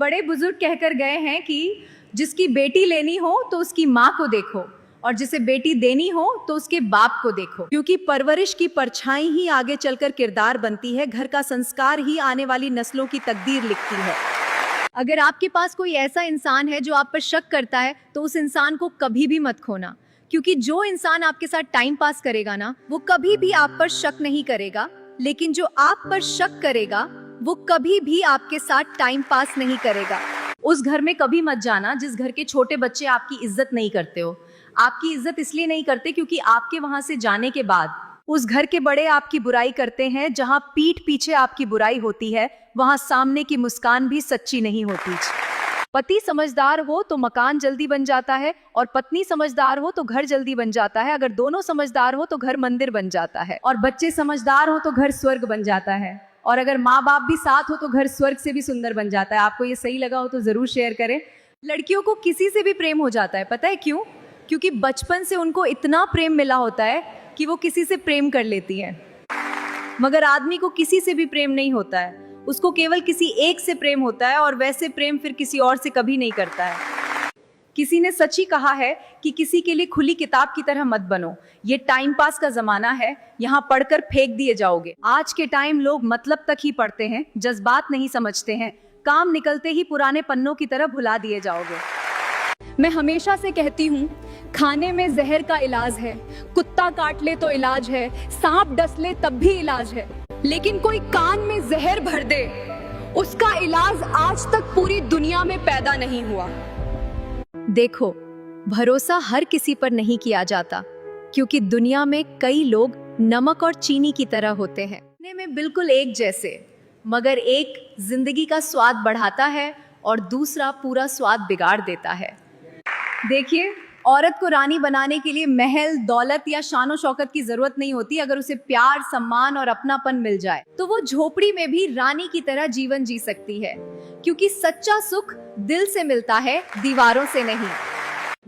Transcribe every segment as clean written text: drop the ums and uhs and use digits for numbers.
बड़े बुजुर्ग कहकर गए हैं कि जिसकी बेटी लेनी हो तो उसकी माँ को देखो और जिसे बेटी देनी हो तो उसके बाप को देखो, क्योंकि परवरिश की परछाई ही आगे चलकर किरदार बनती है। घर का संस्कार ही आने वाली नस्लों की तकदीर लिखती है। अगर आपके पास कोई ऐसा इंसान है जो आप पर शक करता है तो उस इंसान को कभी भी मत खोना, क्योंकि जो इंसान आपके साथ टाइम पास करेगा ना, वो कभी भी आप पर शक नहीं करेगा, लेकिन जो आप पर शक करेगा वो कभी भी आपके साथ टाइम पास नहीं करेगा। उस घर में कभी मत जाना जिस घर के छोटे बच्चे आपकी इज्जत नहीं करते हो। आपकी इज्जत इसलिए नहीं करते क्योंकि आपके वहां से जाने के बाद उस घर के बड़े आपकी बुराई करते हैं। जहां पीठ पीछे आपकी बुराई होती है, वहां सामने की मुस्कान भी सच्ची नहीं होती। पति समझदार हो तो मकान जल्दी बन जाता है और पत्नी समझदार हो तो घर जल्दी बन जाता है। अगर दोनों समझदार हो तो घर मंदिर बन जाता है और बच्चे समझदार हो तो घर स्वर्ग बन जाता है। और अगर माँ बाप भी साथ हो तो घर स्वर्ग से भी सुंदर बन जाता है। आपको ये सही लगा हो तो जरूर शेयर करें। लड़कियों को किसी से भी प्रेम हो जाता है, पता है क्यों? क्योंकि बचपन से उनको इतना प्रेम मिला होता है कि वो किसी से प्रेम कर लेती हैं। मगर आदमी को किसी से भी प्रेम नहीं होता है, उसको केवल किसी एक से प्रेम होता है और वैसे प्रेम फिर किसी और से कभी नहीं करता है। किसी ने सच ही कहा है कि किसी के लिए खुली किताब की तरह मत बनो। ये टाइम पास का जमाना है, यहाँ पढ़कर फेंक दिए जाओगे। आज के टाइम लोग मतलब तक ही पढ़ते हैं, जज्बात नहीं समझते हैं। काम निकलते ही पुराने पन्नों की तरह भुला दिए जाओगे। मैं हमेशा से कहती हूँ, खाने में जहर का इलाज है, कुत्ता काट ले तो इलाज है, सांप डस ले तब भी इलाज है, लेकिन कोई कान में जहर भर दे उसका इलाज आज तक पूरी दुनिया में पैदा नहीं हुआ। देखो, भरोसा हर किसी पर नहीं किया जाता, क्योंकि दुनिया में कई लोग नमक और चीनी की तरह होते हैं, दिखने में बिल्कुल एक जैसे, मगर एक जिंदगी का स्वाद बढ़ाता है और दूसरा पूरा स्वाद बिगाड़ देता है। देखिए, औरत को रानी बनाने के लिए महल, दौलत या शानो शौकत की जरूरत नहीं होती। अगर उसे प्यार, सम्मान और अपनापन मिल जाए तो वो झोपड़ी में भी रानी की तरह जीवन जी सकती है, क्योंकि सच्चा सुख दिल से मिलता है, दीवारों से नहीं।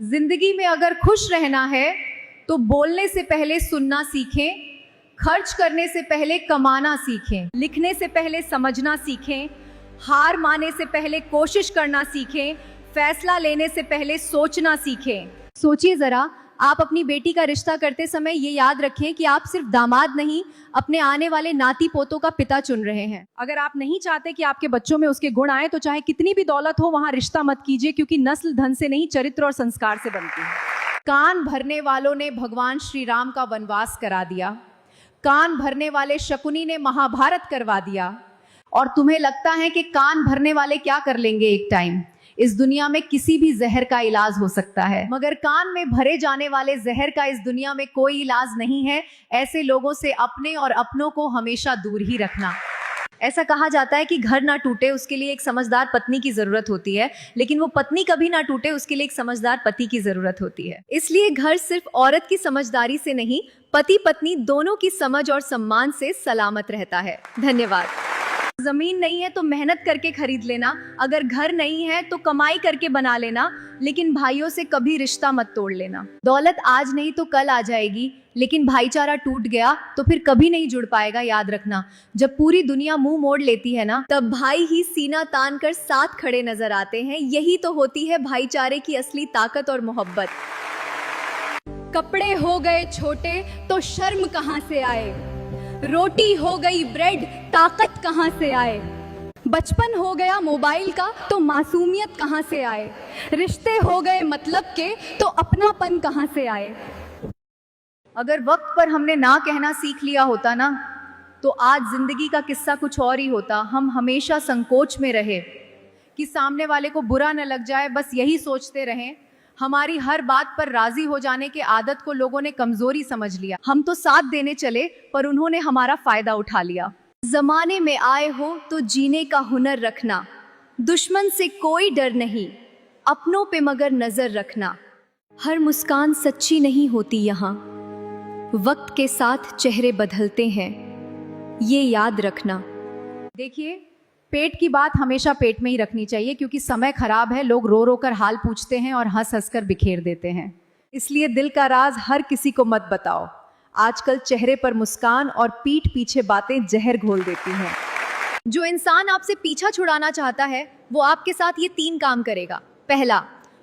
जिंदगी में अगर खुश रहना है तो बोलने से पहले सुनना सीखें, खर्च करने से पहले कमाना सीखें, लिखने से पहले समझना सीखें, हार मानने से पहले कोशिश करना सीखें, फैसला लेने से पहले सोचना सीखें। सोचिए जरा, आप अपनी बेटी का रिश्ता करते समय ये याद रखें कि आप सिर्फ दामाद नहीं, अपने आने वाले नाती पोतों का पिता चुन रहे हैं। अगर आप नहीं चाहते कि आपके बच्चों में उसके गुण आए तो चाहे कितनी भी दौलत हो, वहां रिश्ता मत कीजिए, क्योंकि नस्ल धन से नहीं, चरित्र और संस्कार से बनती है। कान भरने वालों ने भगवान श्री राम का वनवास करा दिया, कान भरने वाले शकुनी ने महाभारत करवा दिया, और तुम्हें लगता है कि कान भरने वाले क्या कर लेंगे एक टाइम? इस दुनिया में किसी भी जहर का इलाज हो सकता है, मगर कान में भरे जाने वाले जहर का इस दुनिया में कोई इलाज नहीं है। ऐसे लोगों से अपने और अपनों को हमेशा दूर ही रखना। ऐसा कहा जाता है कि घर ना टूटे उसके लिए एक समझदार पत्नी की जरूरत होती है, लेकिन वो पत्नी कभी ना टूटे उसके लिए एक समझदार पति की जरूरत होती है। इसलिए घर सिर्फ औरत की समझदारी से नहीं, पति पत्नी दोनों की समझ और सम्मान से सलामत रहता है। धन्यवाद। जमीन नहीं है तो मेहनत करके खरीद लेना, अगर घर नहीं है तो कमाई करके बना लेना, लेकिन भाइयों से कभी रिश्ता मत तोड़ लेना। दौलत आज नहीं तो कल आ जाएगी, लेकिन भाईचारा टूट गया तो फिर कभी नहीं जुड़ पाएगा। याद रखना, जब पूरी दुनिया मुंह मोड़ लेती है ना, तब भाई ही सीना तान कर साथ खड़े नजर आते हैं। यही तो होती है भाईचारे की असली ताकत और मोहब्बत। कपड़े हो गए छोटे तो शर्म कहां से आए, रोटी हो गई ब्रेड ताकत कहां से आए, बचपन हो गया मोबाइल का तो मासूमियत कहां से आए, रिश्ते हो गए मतलब के तो अपनापन कहां से आए। अगर वक्त पर हमने ना कहना सीख लिया होता ना, तो आज जिंदगी का किस्सा कुछ और ही होता। हम हमेशा संकोच में रहे कि सामने वाले को बुरा न लग जाए, बस यही सोचते रहें। हमारी हर बात पर राजी हो जाने की आदत को लोगों ने कमजोरी समझ लिया। हम तो साथ देने चले पर उन्होंने हमारा फायदा उठा लिया। जमाने में आए हो तो जीने का हुनर रखना, दुश्मन से कोई डर नहीं, अपनों पे मगर नजर रखना। हर मुस्कान सच्ची नहीं होती यहाँ, वक्त के साथ चेहरे बदलते हैं, ये याद रखना। देखिए, पेट की बात हमेशा पेट में ही रखनी चाहिए, क्योंकि समय खराब है, लोग रो रो कर हाल पूछते हैं और हंस हंस कर बिखेर देते हैं। इसलिए दिल का राज हर किसी को मत बताओ। आजकल चेहरे पर मुस्कान और पीठ पीछे बातें जहर घोल देती हैं। जो इंसान आपसे पीछा छुड़ाना चाहता है वो आपके साथ ये 3 काम करेगा। पहला,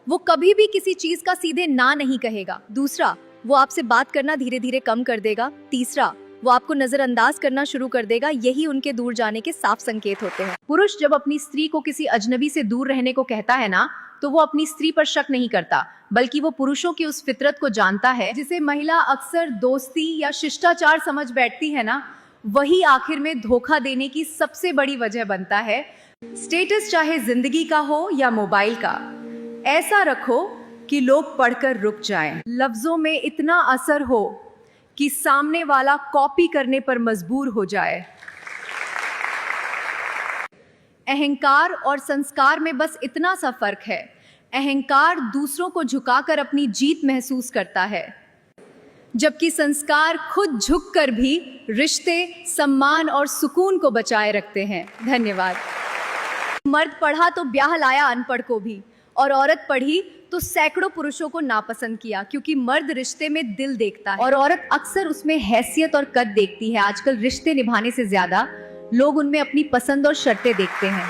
वो कभी भी किसी चीज का सीधे ना नहीं कहेगा। दूसरा, वो आपसे बात करना धीरे धीरे कम कर देगा। तीसरा, वो आपको नजरअंदाज करना शुरू कर देगा। यही उनके दूर जाने के साफ संकेत होते हैं। पुरुष जब अपनी स्त्री को किसी अजनबी से दूर रहने को कहता है ना, तो वो अपनी स्त्री पर शक नहीं करता, बल्कि वो पुरुषों की उस फितरत को जानता है जिसे महिला अक्सर दोस्ती या शिष्टाचार समझ बैठती है ना, वही आखिर में धोखा देने की सबसे बड़ी वजह बनता है। स्टेटस चाहे जिंदगी का हो या मोबाइल का, ऐसा रखो कि लोग पढ़कर रुक जाएं। लफ्जों में इतना असर हो कि सामने वाला कॉपी करने पर मजबूर हो जाए। अहंकार और संस्कार में बस इतना सा फर्क है। अहंकार दूसरों को झुकाकर अपनी जीत महसूस करता है, जबकि संस्कार खुद झुककर भी रिश्ते, सम्मान और सुकून को बचाए रखते हैं। धन्यवाद। मर्द पढ़ा तो ब्याह लाया अनपढ़ को भी, और औरत पढ़ी तो सैकड़ों पुरुषों को नापसंद किया, क्योंकि मर्द रिश्ते में दिल देखता है और औरत अक्सर उसमें हैसियत और कद देखती है। आजकल रिश्ते निभाने से ज्यादा लोग उनमें अपनी पसंद और शर्तें देखते हैं।